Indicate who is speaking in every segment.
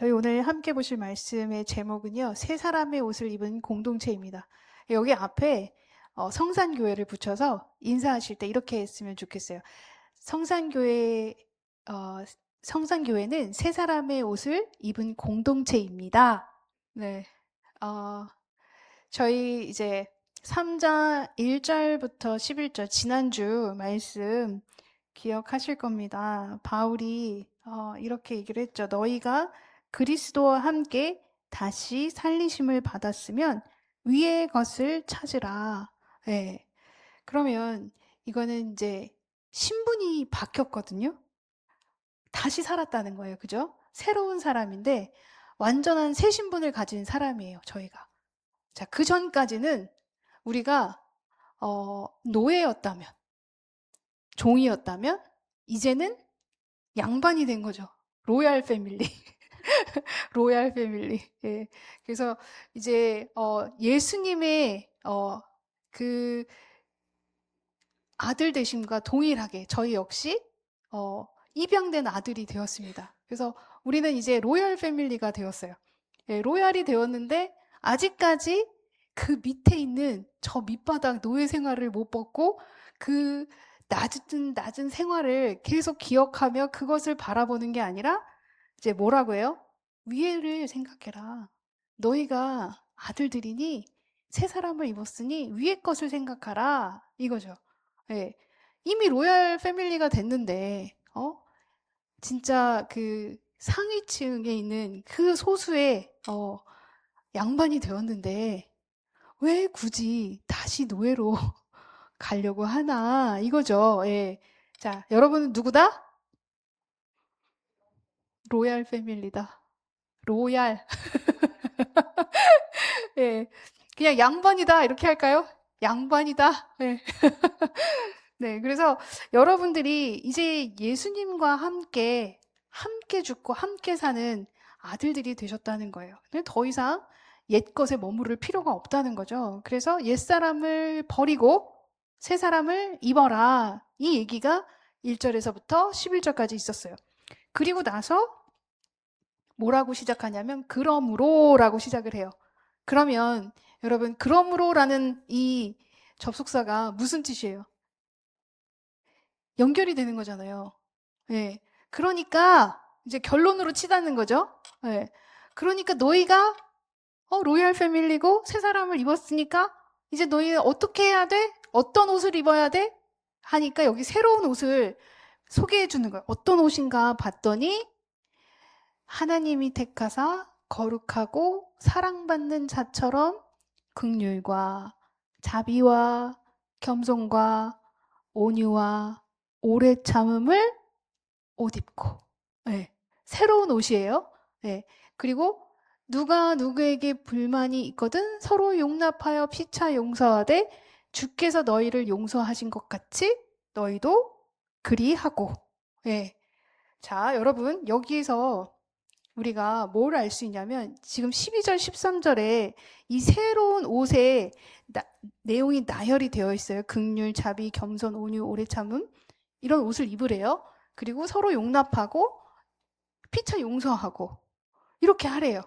Speaker 1: 저희 오늘 함께 보실 말씀의 제목은요, 세 사람의 옷을 입은 공동체입니다. 여기 앞에 성산교회를 붙여서 인사하실 때 이렇게 했으면 좋겠어요. 성산교회, 어, 성산교회는 세 사람의 옷을 입은 공동체입니다. 네. 저희 이제 3장 1절부터 11절 지난주 말씀 기억하실 겁니다. 바울이 이렇게 얘기를 했죠. 너희가 그리스도와 함께 다시 살리심을 받았으면 위의 것을 찾으라. 네. 그러면 이거는 이제 신분이 바뀌었거든요. 다시 살았다는 거예요. 그죠? 새로운 사람인데 완전한 새 신분을 가진 사람이에요. 저희가. 자, 그 전까지는 우리가 노예였다면, 종이었다면 이제는 양반이 된 거죠. 로얄 패밀리. 로얄 패밀리. 예. 그래서 이제 예수님의 그 아들 되심과 동일하게 저희 역시 입양된 아들이 되었습니다. 그래서 우리는 이제 로얄 패밀리가 되었어요. 예, 로얄이 되었는데 아직까지 그 밑에 있는 저 밑바닥 노예 생활을 못 벗고 그 낮은 생활을 계속 기억하며 그것을 바라보는 게 아니라 이제 뭐라고 해요? 위에를 생각해라. 너희가 아들들이니 새 사람을 입었으니 위의 것을 생각하라. 이거죠. 예. 이미 로얄 패밀리가 됐는데, 진짜 그 상위층에 있는 그 소수의, 양반이 되었는데, 왜 굳이 다시 노예로 가려고 하나, 이거죠. 예. 자, 여러분은 누구다? 로얄 패밀리다. 로얄. 예. 그냥 양반이다. 이렇게 할까요? 양반이다. 예. 네, 그래서 여러분들이 이제 예수님과 함께 죽고 함께 사는 아들들이 되셨다는 거예요. 근데 더 이상 옛것에 머무를 필요가 없다는 거죠. 그래서 옛사람을 버리고 새 사람을 입어라. 이 얘기가 1절에서부터 11절까지 있었어요. 그리고 나서 뭐라고 시작하냐면 그러므로라고 시작을 해요. 그러면 여러분 그러므로라는 이 접속사가 무슨 뜻이에요? 연결이 되는 거잖아요. 예. 그러니까 이제 결론으로 치닫는 거죠. 예. 그러니까 너희가 로얄 패밀리고 새 사람을 입었으니까 이제 너희는 어떻게 해야 돼? 어떤 옷을 입어야 돼? 하니까 여기 새로운 옷을 소개해 주는 거예요. 어떤 옷인가 봤더니 하나님이 택하사 거룩하고 사랑받는 자처럼 긍휼과 자비와 겸손과 온유와 오래 참음을 옷 입고. 네. 새로운 옷이에요. 네. 그리고 누가 누구에게 불만이 있거든 서로 용납하여 피차 용서하되 주께서 너희를 용서하신 것 같이 너희도 그리하고. 네. 자, 여러분 여기에서 우리가 뭘 알 수 있냐면 지금 12절, 13절에 이 새로운 옷에 내용이 나열이 되어 있어요. 긍휼, 자비, 겸손, 온유, 오래 참음 이런 옷을 입으래요. 그리고 서로 용납하고 피차 용서하고 이렇게 하래요.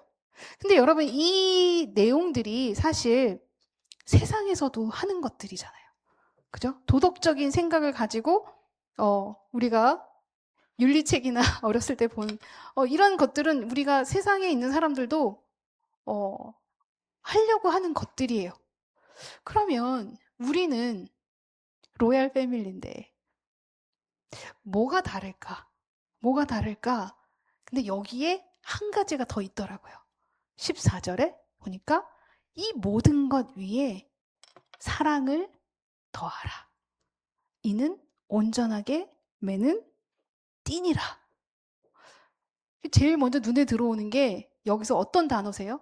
Speaker 1: 근데 여러분 이 내용들이 사실 세상에서도 하는 것들이잖아요. 그죠? 도덕적인 생각을 가지고 우리가 윤리책이나 어렸을 때 본 이런 것들은 우리가 세상에 있는 사람들도 하려고 하는 것들이에요. 그러면 우리는 로얄 패밀리인데 뭐가 다를까? 뭐가 다를까? 근데 여기에 한 가지가 더 있더라고요. 14절에 보니까 이 모든 것 위에 사랑을 더하라. 이는 온전하게 매는 띠니라. 제일 먼저 눈에 들어오는 게 여기서 어떤 단어세요?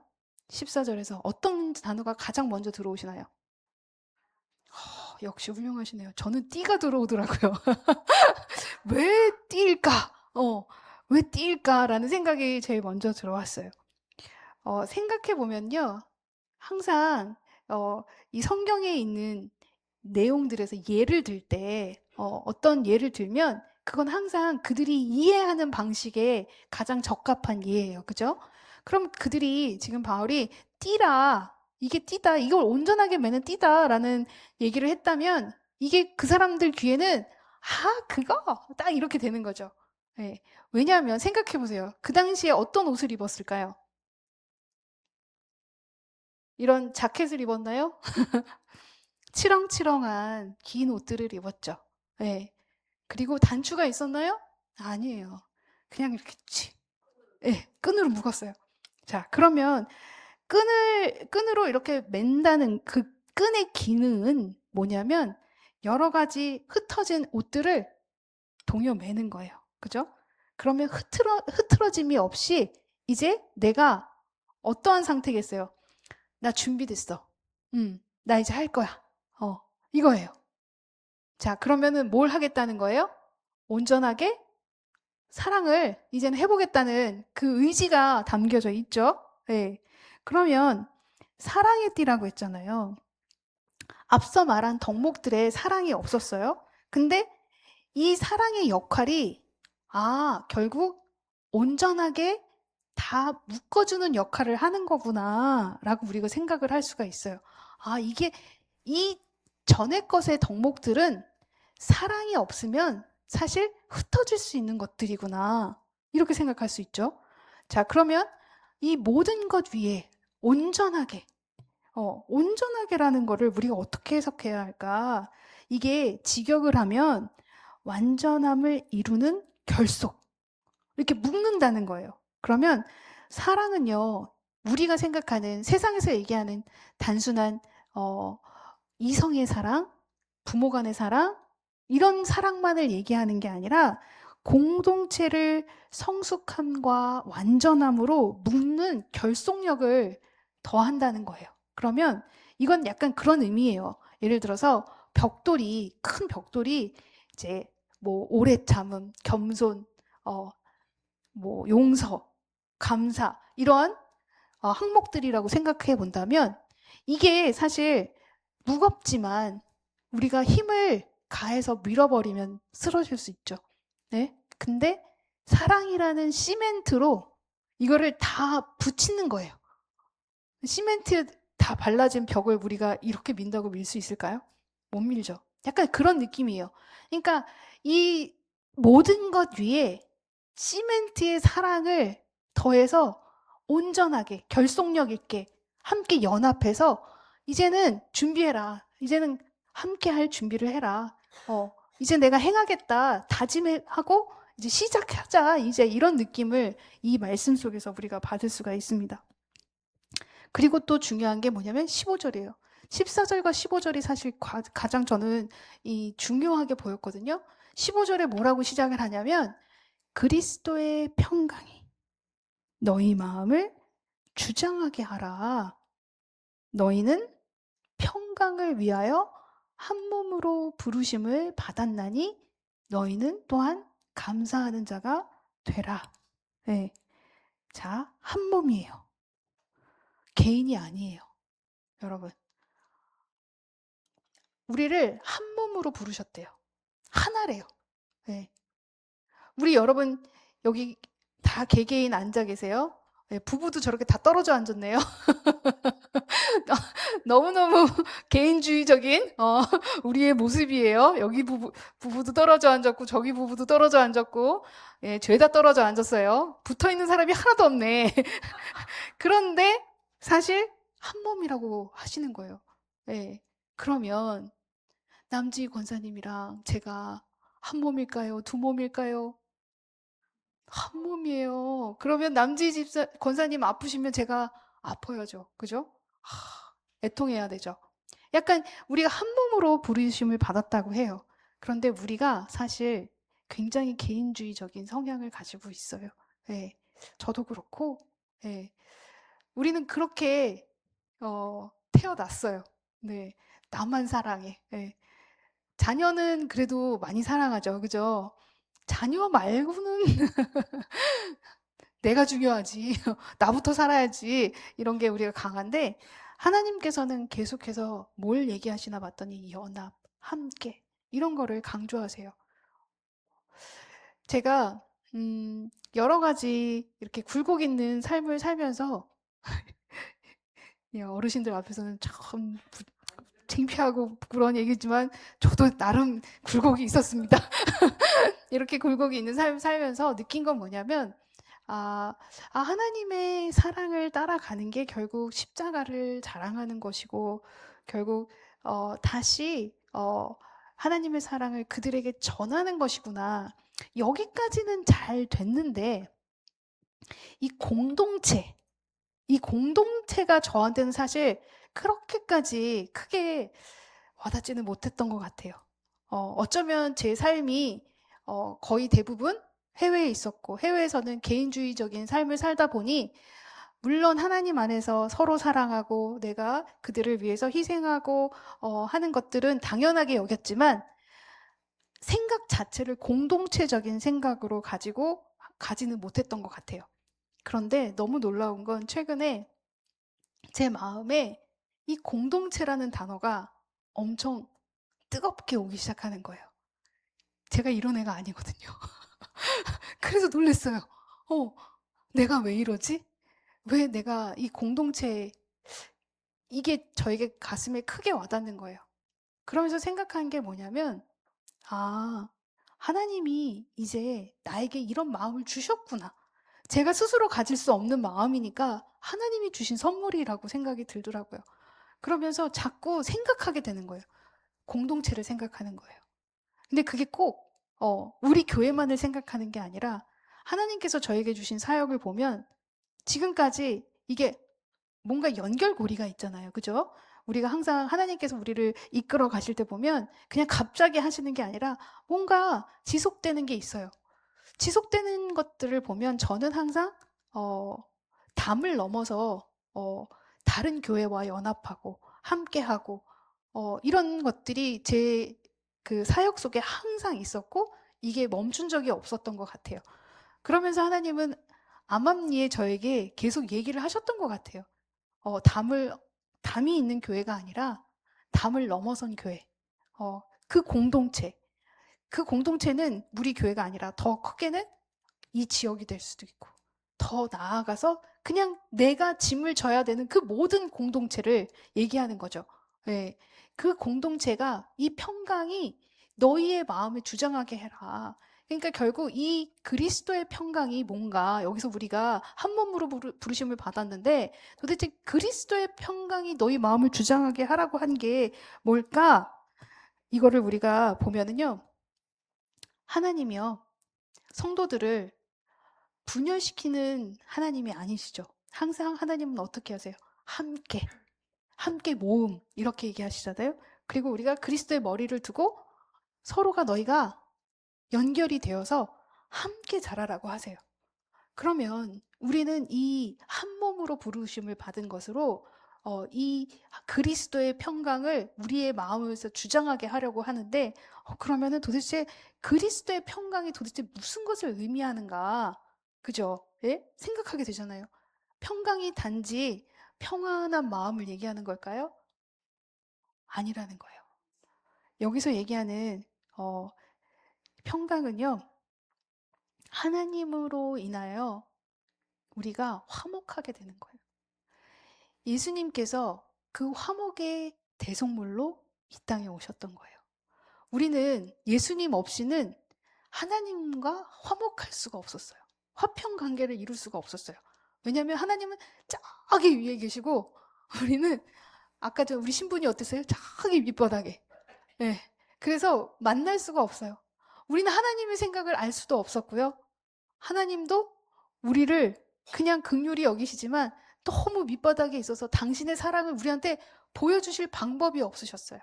Speaker 1: 14절에서 어떤 단어가 가장 먼저 들어오시나요? 역시 훌륭하시네요. 저는 띠가 들어오더라고요. 왜 띠일까? 왜 띠일까라는 생각이 제일 먼저 들어왔어요. 생각해 보면요. 항상 이 성경에 있는 내용들에서 예를 들 때 어떤 예를 들면 그건 항상 그들이 이해하는 방식에 가장 적합한 이해예요. 그죠? 그럼 그들이 지금 바울이 띠라, 이게 띠다, 이걸 온전하게 매는 띠다라는 얘기를 했다면 이게 그 사람들 귀에는 그거 딱 이렇게 되는 거죠. 예. 왜냐하면 생각해 보세요. 그 당시에 어떤 옷을 입었을까요? 이런 자켓을 입었나요? 치렁치렁한 긴 옷들을 입었죠. 예. 그리고 단추가 있었나요? 아니에요. 그냥 이렇게 예, 끈으로 묶었어요. 자, 그러면 끈으로 이렇게 맨다는 그 끈의 기능은 뭐냐면 여러 가지 흩어진 옷들을 동요 매는 거예요. 그죠? 그러면 흐트러짐이 없이 이제 내가 어떠한 상태겠어요? 나 준비됐어. 나 이제 할 거야. 이거예요. 자, 그러면은 뭘 하겠다는 거예요? 온전하게 사랑을 이제는 해보겠다는 그 의지가 담겨져 있죠. 네. 그러면 사랑의 띠라고 했잖아요. 앞서 말한 덕목들의 사랑이 없었어요. 근데 이 사랑의 역할이 결국 온전하게 다 묶어주는 역할을 하는 거구나 라고 우리가 생각을 할 수가 있어요. 이게 이 전의 것의 덕목들은 사랑이 없으면 사실 흩어질 수 있는 것들이구나 이렇게 생각할 수 있죠. 자, 그러면 이 모든 것 위에 온전하게 온전하게라는 거를 우리가 어떻게 해석해야 할까? 이게 직역을 하면 완전함을 이루는 결속. 이렇게 묶는다는 거예요. 그러면 사랑은요, 우리가 생각하는 세상에서 얘기하는 단순한 이성의 사랑, 부모 간의 사랑, 이런 사랑만을 얘기하는 게 아니라 공동체를 성숙함과 완전함으로 묶는 결속력을 더한다는 거예요. 그러면 이건 약간 그런 의미예요. 예를 들어서 큰 벽돌이 이제 뭐 오래 참음, 겸손, 뭐 용서, 감사 이런 항목들이라고 생각해 본다면 이게 사실 무겁지만 우리가 힘을 가해서 밀어버리면 쓰러질 수 있죠. 네? 근데 사랑이라는 시멘트로 이거를 다 붙이는 거예요. 시멘트 다 발라진 벽을 우리가 이렇게 민다고 밀 수 있을까요? 못 밀죠. 약간 그런 느낌이에요. 그러니까 이 모든 것 위에 시멘트의 사랑을 더해서 온전하게 결속력 있게 함께 연합해서 이제는 준비해라. 이제는 함께 할 준비를 해라. 이제 내가 행하겠다. 다짐하고 이제 시작하자. 이제 이런 느낌을 이 말씀 속에서 우리가 받을 수가 있습니다. 그리고 또 중요한 게 뭐냐면 15절이에요. 14절과 15절이 사실 가장 저는 중요하게 보였거든요. 15절에 뭐라고 시작을 하냐면 그리스도의 평강이 너희 마음을 주장하게 하라. 너희는 평강을 위하여 한 몸으로 부르심을 받았나니 너희는 또한 감사하는 자가 되라. 네. 자, 한 몸이에요. 개인이 아니에요. 여러분. 우리를 한 몸으로 부르셨대요. 하나래요. 네. 우리 여러분 여기 다 개개인 앉아 계세요. 네, 부부도 저렇게 다 떨어져 앉았네요. 너무너무 개인주의적인 우리의 모습이에요. 여기 부부도 떨어져 앉았고 저기 부부도 떨어져 앉았고 죄다 떨어져 앉았어요. 붙어있는 사람이 하나도 없네. 그런데 사실 한 몸이라고 하시는 거예요. 네. 그러면 남지 권사님이랑 제가 한 몸일까요? 두 몸일까요? 한 몸이에요. 그러면 남지 권사님 아프시면 제가 아파야죠. 그죠? 애통해야 되죠. 약간 우리가 한 몸으로 부르심을 받았다고 해요. 그런데 우리가 사실 굉장히 개인주의적인 성향을 가지고 있어요. 네, 저도 그렇고, 네, 우리는 그렇게 태어났어요. 네, 나만 사랑해. 네. 자녀는 그래도 많이 사랑하죠. 그죠? 자녀 말고는 내가 중요하지. 나부터 살아야지. 이런 게 우리가 강한데 하나님께서는 계속해서 뭘 얘기하시나 봤더니 연합, 함께 이런 거를 강조하세요. 제가 여러 가지 이렇게 굴곡 있는 삶을 살면서 어르신들 앞에서는 참 창피하고 부끄러운 얘기지만 저도 나름 굴곡이 있었습니다. 이렇게 굴곡이 있는 삶을 살면서 느낀 건 뭐냐면 하나님의 사랑을 따라가는 게 결국 십자가를 자랑하는 것이고 결국 다시 하나님의 사랑을 그들에게 전하는 것이구나. 여기까지는 잘 됐는데 이 공동체가 저한테는 사실 그렇게까지 크게 와닿지는 못했던 것 같아요. 어쩌면 제 삶이 거의 대부분 해외에 있었고 해외에서는 개인주의적인 삶을 살다 보니 물론 하나님 안에서 서로 사랑하고 내가 그들을 위해서 희생하고 하는 것들은 당연하게 여겼지만 생각 자체를 공동체적인 생각으로 가지는 못했던 것 같아요. 그런데 너무 놀라운 건 최근에 제 마음에 이 공동체라는 단어가 엄청 뜨겁게 오기 시작하는 거예요. 제가 이런 애가 아니거든요. 그래서 놀랐어요. 내가 왜 이러지? 왜 내가 이 공동체, 이게 저에게 가슴에 크게 와닿는 거예요. 그러면서 생각한 게 뭐냐면, 하나님이 이제 나에게 이런 마음을 주셨구나. 제가 스스로 가질 수 없는 마음이니까 하나님이 주신 선물이라고 생각이 들더라고요. 그러면서 자꾸 생각하게 되는 거예요. 공동체를 생각하는 거예요. 근데 그게 꼭 우리 교회만을 생각하는 게 아니라 하나님께서 저에게 주신 사역을 보면 지금까지 이게 뭔가 연결고리가 있잖아요. 그죠? 우리가 항상 하나님께서 우리를 이끌어 가실 때 보면 그냥 갑자기 하시는 게 아니라 뭔가 지속되는 게 있어요. 지속되는 것들을 보면 저는 항상 담을 넘어서 다른 교회와 연합하고 함께하고 이런 것들이 제 그 사역 속에 항상 있었고 이게 멈춘 적이 없었던 것 같아요. 그러면서 하나님은 암암리에 저에게 계속 얘기를 하셨던 것 같아요. 담이 있는 교회가 아니라 담을 넘어선 교회. 그 공동체. 그 공동체는 우리 교회가 아니라 더 크게는 이 지역이 될 수도 있고 더 나아가서 그냥 내가 짐을 져야 되는 그 모든 공동체를 얘기하는 거죠. 네. 그 공동체가 이 평강이 너희의 마음을 주장하게 해라. 그러니까 결국 이 그리스도의 평강이 뭔가 여기서 우리가 한 몸으로 부르심을 받았는데 도대체 그리스도의 평강이 너희 마음을 주장하게 하라고 한 게 뭘까? 이거를 우리가 보면은요. 하나님이요. 성도들을 분열시키는 하나님이 아니시죠. 항상 하나님은 어떻게 하세요? 함께 모음 이렇게 얘기하시잖아요. 그리고 우리가 그리스도의 머리를 두고 서로가 너희가 연결이 되어서 함께 자라라고 하세요. 그러면 우리는 이 한 몸으로 부르심을 받은 것으로 이 그리스도의 평강을 우리의 마음에서 주장하게 하려고 하는데 그러면은 도대체 그리스도의 평강이 도대체 무슨 것을 의미하는가? 그죠? 예? 생각하게 되잖아요. 평강이 단지 평안한 마음을 얘기하는 걸까요? 아니라는 거예요. 여기서 얘기하는 평강은요. 하나님으로 인하여 우리가 화목하게 되는 거예요. 예수님께서 그 화목의 대속물로 이 땅에 오셨던 거예요. 우리는 예수님 없이는 하나님과 화목할 수가 없었어요. 화평 관계를 이룰 수가 없었어요. 왜냐하면 하나님은 저기 위에 계시고 우리는 아까 우리 신분이 어땠어요? 저기 밑바닥에. 네. 그래서 만날 수가 없어요. 우리는 하나님의 생각을 알 수도 없었고요. 하나님도 우리를 그냥 긍휼히 여기시지만 너무 밑바닥에 있어서 당신의 사랑을 우리한테 보여주실 방법이 없으셨어요.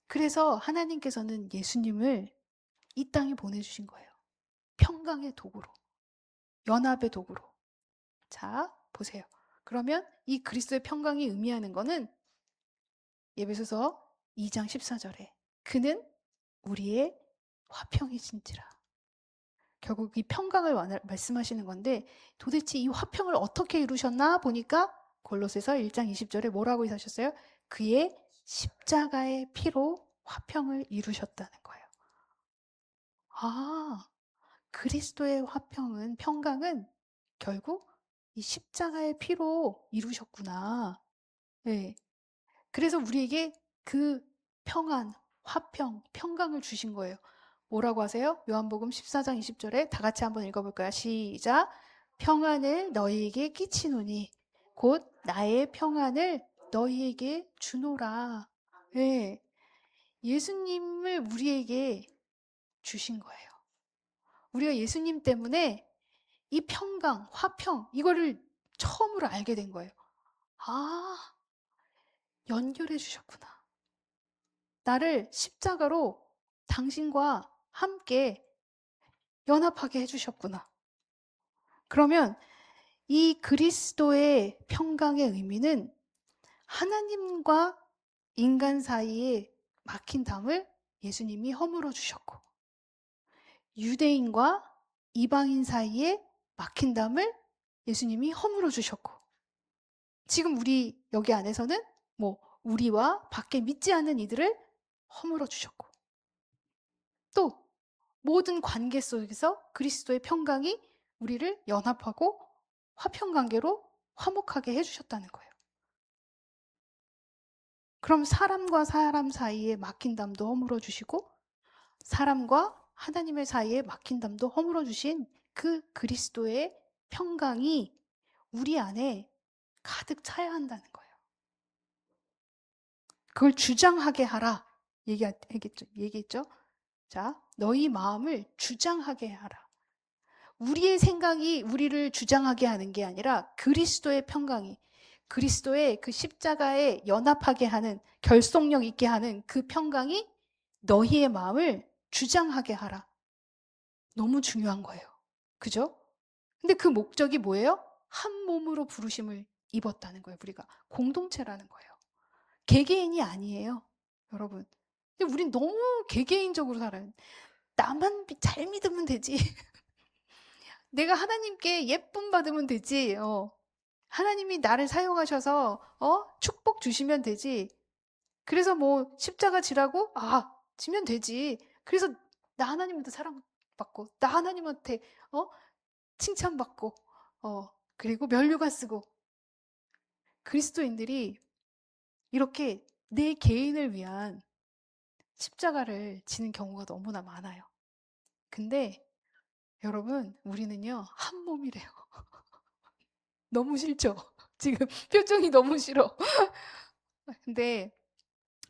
Speaker 1: 그래서 하나님께서는 예수님을 이 땅에 보내주신 거예요. 평강의 도구로, 연합의 도구로. 자, 보세요. 그러면 이 그리스도의 평강이 의미하는 거는 에베소서 2장 14절에 그는 우리의 화평이신지라. 결국 이 평강을 말씀하시는 건데 도대체 이 화평을 어떻게 이루셨나 보니까 골로새서 1장 20절에 뭐라고 하셨어요? 그의 십자가의 피로 화평을 이루셨다는 거예요. 그리스도의 화평은, 평강은 결국 이 십자가의 피로 이루셨구나. 네. 그래서 우리에게 그 평안, 화평, 평강을 주신 거예요. 뭐라고 하세요? 요한복음 14장 20절에 다 같이 한번 읽어볼까요? 시작. 평안을 너희에게 끼치노니 곧 나의 평안을 너희에게 주노라. 네. 예수님을 우리에게 주신 거예요. 우리가 예수님 때문에 이 평강, 화평, 이거를 처음으로 알게 된 거예요. 아, 연결해 주셨구나. 나를 십자가로 당신과 함께 연합하게 해주셨구나. 그러면 이 그리스도의 평강의 의미는 하나님과 인간 사이에 막힌 담을 예수님이 허물어 주셨고, 유대인과 이방인 사이에 막힌 담을 예수님이 허물어 주셨고, 지금 우리 여기 안에서는 뭐 우리와 밖에 믿지 않는 이들을 허물어 주셨고, 또 모든 관계 속에서 그리스도의 평강이 우리를 연합하고 화평관계로 화목하게 해주셨다는 거예요. 그럼 사람과 사람 사이에 막힌 담도 허물어 주시고 사람과 하나님의 사이에 막힌 담도 허물어 주신 그 그리스도의 평강이 우리 안에 가득 차야 한다는 거예요. 그걸 주장하게 하라 얘기했죠. 자, 너희 마음을 주장하게 하라. 우리의 생각이 우리를 주장하게 하는 게 아니라 그리스도의 평강이, 그리스도의 그 십자가에 연합하게 하는, 결속력 있게 하는 그 평강이 너희의 마음을 주장하게 하라. 너무 중요한 거예요. 그죠? 근데 그 목적이 뭐예요? 한 몸으로 부르심을 입었다는 거예요. 우리가 공동체라는 거예요. 개개인이 아니에요, 여러분. 근데 우린 너무 개개인적으로 살아요. 나만 잘 믿으면 되지. 내가 하나님께 예쁨 받으면 되지. 하나님이 나를 사용하셔서 축복 주시면 되지. 그래서 뭐 십자가 지라고 지면 되지. 그래서 나 하나님한테 사랑받고 나 하나님한테 칭찬받고 그리고 면류관 쓰고. 그리스도인들이 이렇게 내 개인을 위한 십자가를 지는 경우가 너무나 많아요. 근데 여러분, 우리는요 한 몸이래요. 너무 싫죠? 지금 표정이 너무 싫어. 근데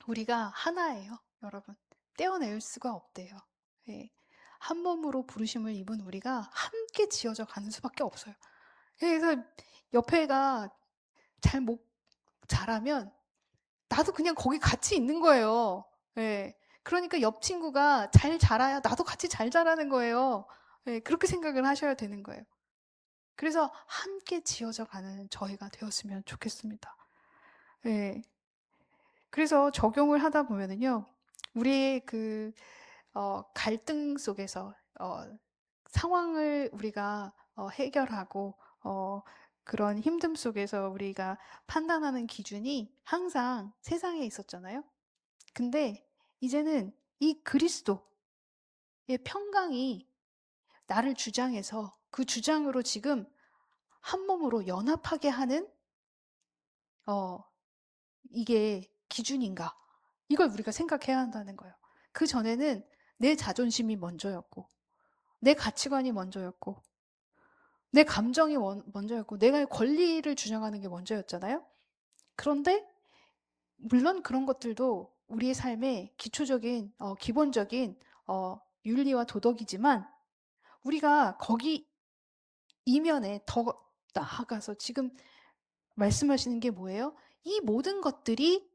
Speaker 1: 우리가 하나예요, 여러분. 떼어낼 수가 없대요. 예. 한 몸으로 부르심을 입은 우리가 함께 지어져 가는 수밖에 없어요. 그래서 옆에가 잘 못 자라면 나도 그냥 거기 같이 있는 거예요. 예. 그러니까 옆 친구가 잘 자라야 나도 같이 잘 자라는 거예요. 예. 그렇게 생각을 하셔야 되는 거예요. 그래서 함께 지어져 가는 저희가 되었으면 좋겠습니다. 예. 그래서 적용을 하다 보면은요, 우리의 그 갈등 속에서 상황을 우리가 해결하고 그런 힘듦 속에서 우리가 판단하는 기준이 항상 세상에 있었잖아요. 근데 이제는 이 그리스도의 평강이 나를 주장해서 그 주장으로 지금 한 몸으로 연합하게 하는 이게 기준인가? 이걸 우리가 생각해야 한다는 거예요. 그 전에는 내 자존심이 먼저였고, 내 가치관이 먼저였고, 내 감정이 먼저였고, 내가 권리를 주장하는 게 먼저였잖아요. 그런데 물론 그런 것들도 우리의 삶의 기초적인 기본적인 윤리와 도덕이지만 우리가 거기 이면에 더 나아가서 지금 말씀하시는 게 뭐예요? 이 모든 것들이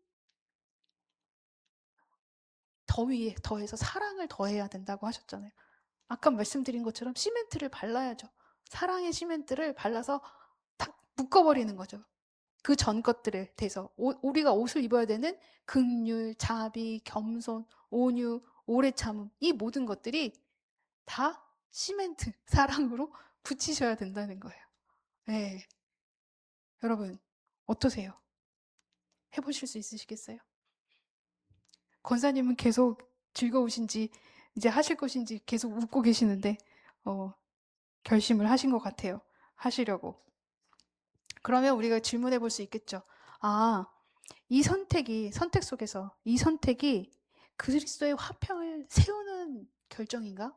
Speaker 1: 더 위에 더해서 사랑을 더해야 된다고 하셨잖아요. 아까 말씀드린 것처럼 시멘트를 발라야죠. 사랑의 시멘트를 발라서 탁 묶어버리는 거죠. 그 전 것들에 대해서 우리가 옷을 입어야 되는 긍휼, 자비, 겸손, 온유, 오래 참음, 이 모든 것들이 다 시멘트, 사랑으로 붙이셔야 된다는 거예요. 네. 여러분 어떠세요? 해보실 수 있으시겠어요? 권사님은 계속 즐거우신지 이제 하실 것인지 계속 웃고 계시는데 결심을 하신 것 같아요. 하시려고. 그러면 우리가 질문해 볼 수 있겠죠. 아, 이 선택 속에서 이 선택이 그리스도의 화평을 세우는 결정인가?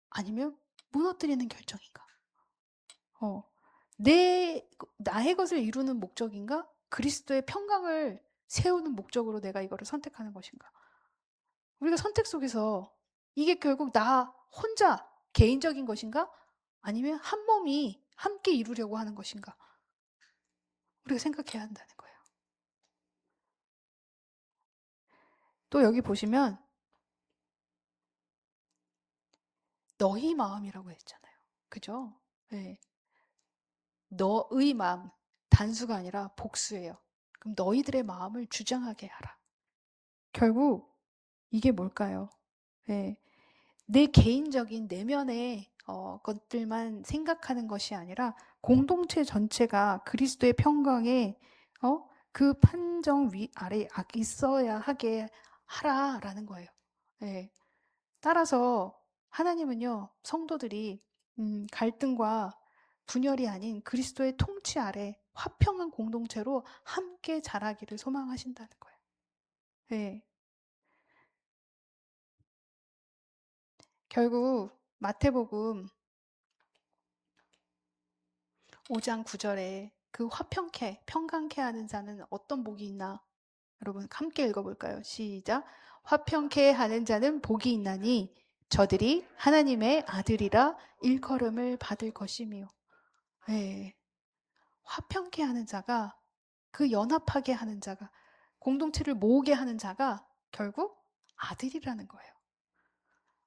Speaker 1: 아니면 무너뜨리는 결정인가? 어, 나의 것을 이루는 목적인가? 그리스도의 평강을 세우는 목적으로 내가 이거를 선택하는 것인가? 우리가 선택 속에서 이게 결국 나 혼자 개인적인 것인가? 아니면 한 몸이 함께 이루려고 하는 것인가? 우리가 생각해야 한다는 거예요. 또 여기 보시면 너희 마음이라고 했잖아요. 그죠? 네. 너의 마음, 단수가 아니라 복수예요. 그럼 너희들의 마음을 주장하게 하라. 결국 이게 뭘까요? 네. 내 개인적인 내면의 것들만 생각하는 것이 아니라 공동체 전체가 그리스도의 평강에 그 판정 아래 있어야 하게 하라라는 거예요. 네. 따라서 하나님은요, 성도들이 갈등과 분열이 아닌 그리스도의 통치 아래 화평한 공동체로 함께 자라기를 소망하신다는 거예요. 네. 결국 마태복음 5장 9절에 그 평강케 하는 자는 어떤 복이 있나? 여러분 함께 읽어볼까요? 시작. 화평케 하는 자는 복이 있나니 저들이 하나님의 아들이라 일컬음을 받을 것이며. 네. 화평케 하는 자가, 그 연합하게 하는 자가, 공동체를 모으게 하는 자가 결국 아들이라는 거예요.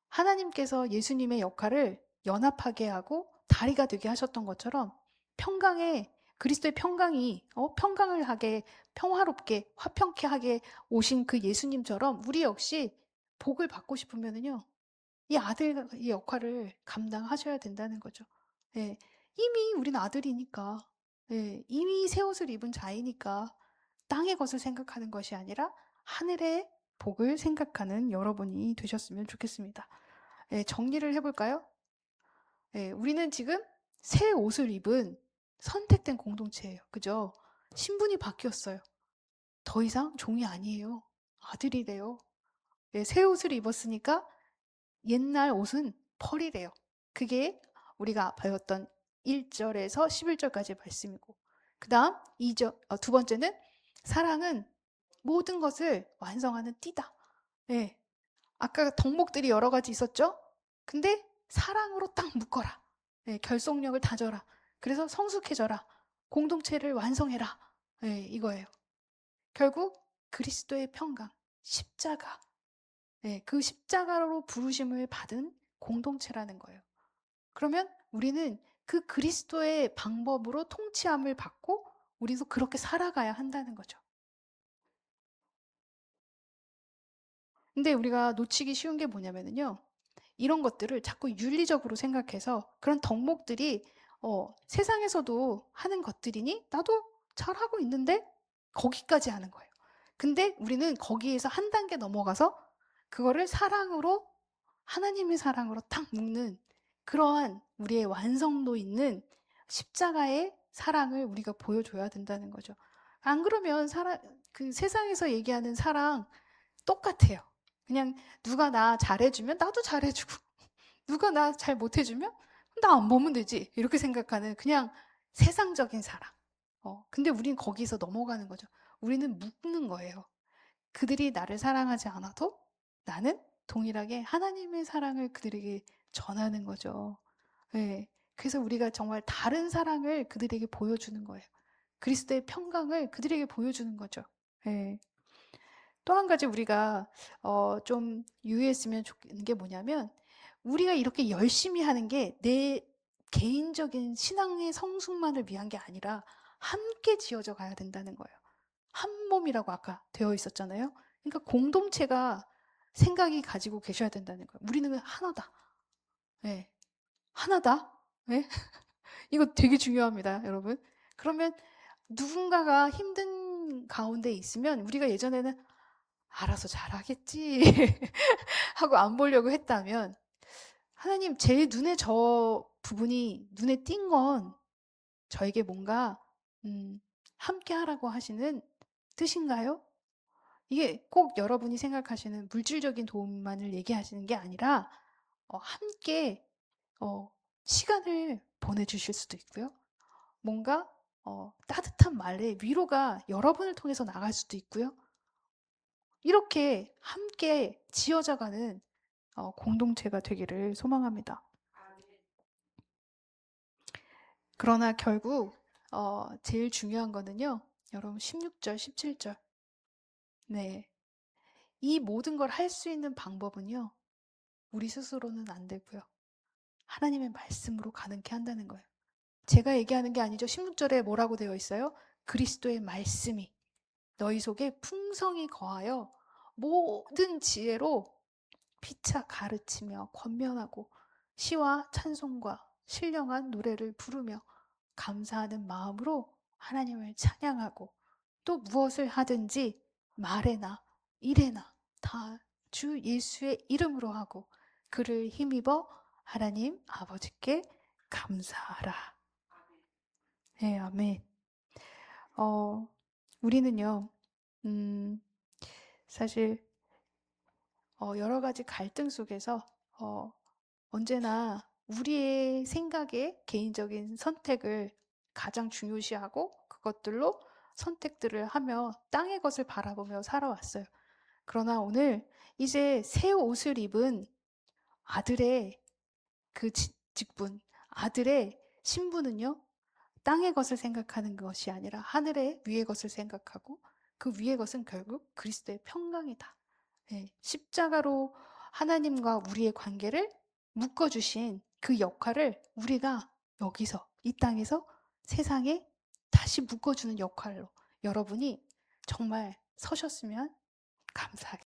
Speaker 1: 하나님께서 예수님의 역할을 연합하게 하고 다리가 되게 하셨던 것처럼 그리스도의 평강이 평강을 하게, 평화롭게, 화평케 하게 오신 그 예수님처럼 우리 역시 복을 받고 싶으면은요, 이 아들의 역할을 감당하셔야 된다는 거죠. 예, 이미 우리는 아들이니까, 예, 이미 새 옷을 입은 자이니까 땅의 것을 생각하는 것이 아니라 하늘의 복을 생각하는 여러분이 되셨으면 좋겠습니다. 예, 정리를 해볼까요? 예, 우리는 지금 새 옷을 입은 선택된 공동체예요. 그죠? 신분이 바뀌었어요. 더 이상 종이 아니에요. 아들이래요. 예, 새 옷을 입었으니까 옛날 옷은 펄이래요. 그게 우리가 배웠던 1절에서 11절까지의 말씀이고, 그 다음 두 번째는 사랑은 모든 것을 완성하는 띠다. 네. 아까 덕목들이 여러 가지 있었죠? 근데 사랑으로 딱 묶어라. 네, 결속력을 다져라. 그래서 성숙해져라. 공동체를 완성해라. 네, 이거예요. 결국 그리스도의 평강, 십자가. 네, 그 십자가로 부르심을 받은 공동체라는 거예요. 그러면 우리는 그 그리스도의 방법으로 통치함을 받고 우리도 그렇게 살아가야 한다는 거죠. 근데 우리가 놓치기 쉬운 게 뭐냐면요. 이런 것들을 자꾸 윤리적으로 생각해서 그런 덕목들이 세상에서도 하는 것들이니 나도 잘하고 있는데 거기까지 하는 거예요. 근데 우리는 거기에서 한 단계 넘어가서 그거를 사랑으로, 하나님의 사랑으로 딱 묶는 그러한 우리의 완성도 있는 십자가의 사랑을 우리가 보여줘야 된다는 거죠. 안 그러면 그 세상에서 얘기하는 사랑 똑같아요. 그냥 누가 나 잘해주면 나도 잘해주고, 누가 나 잘 못해주면 나 안 보면 되지. 이렇게 생각하는 그냥 세상적인 사랑. 근데 우리는 거기서 넘어가는 거죠. 우리는 묶는 거예요. 그들이 나를 사랑하지 않아도 나는 동일하게 하나님의 사랑을 그들에게 전하는 거죠. 네. 그래서 우리가 정말 다른 사랑을 그들에게 보여주는 거예요. 그리스도의 평강을 그들에게 보여주는 거죠. 네. 또 한 가지 우리가 좀 유의했으면 좋겠는 게 뭐냐면 우리가 이렇게 열심히 하는 게 내 개인적인 신앙의 성숙만을 위한 게 아니라 함께 지어져 가야 된다는 거예요. 한 몸이라고 아까 되어 있었잖아요. 그러니까 공동체가 생각이 가지고 계셔야 된다는 거예요. 우리는 하나다. 네. 하나다. 네? 이거 되게 중요합니다, 여러분. 그러면 누군가가 힘든 가운데 있으면 우리가 예전에는 알아서 잘하겠지 하고 안 보려고 했다면 하나님, 제 눈에 저 부분이 눈에 띈 건 저에게 뭔가 함께 하라고 하시는 뜻인가요? 이게 꼭 여러분이 생각하시는 물질적인 도움만을 얘기하시는 게 아니라 함께 시간을 보내주실 수도 있고요. 뭔가 따뜻한 말의 위로가 여러분을 통해서 나갈 수도 있고요. 이렇게 함께 지어져가는 공동체가 되기를 소망합니다. 그러나 결국 제일 중요한 거는요. 여러분 16절, 17절. 네. 이 모든 걸 할 수 있는 방법은요. 우리 스스로는 안 되고요. 하나님의 말씀으로 가능케 한다는 거예요. 제가 얘기하는 게 아니죠. 16절에 뭐라고 되어 있어요? 그리스도의 말씀이 너희 속에 풍성히 거하여 모든 지혜로 피차 가르치며 권면하고 시와 찬송과 신령한 노래를 부르며 감사하는 마음으로 하나님을 찬양하고 또 무엇을 하든지 말에나 일에나 다 주 예수의 이름으로 하고 그를 힘입어 하나님 아버지께 감사하라. 네, 아멘. 우리는요, 사실 여러 가지 갈등 속에서 언제나 우리의 생각에 개인적인 선택을 가장 중요시하고 그것들로 선택들을 하며 땅의 것을 바라보며 살아왔어요. 그러나 오늘 이제 새 옷을 입은 아들의 그 직분, 아들의 신분은요, 땅의 것을 생각하는 것이 아니라 하늘의 위의 것을 생각하고 그 위의 것은 결국 그리스도의 평강이다. 네, 십자가로 하나님과 우리의 관계를 묶어주신 그 역할을 우리가 여기서, 이 땅에서 세상에 다시 묶어주는 역할로 여러분이 정말 서셨으면 감사하겠습니다.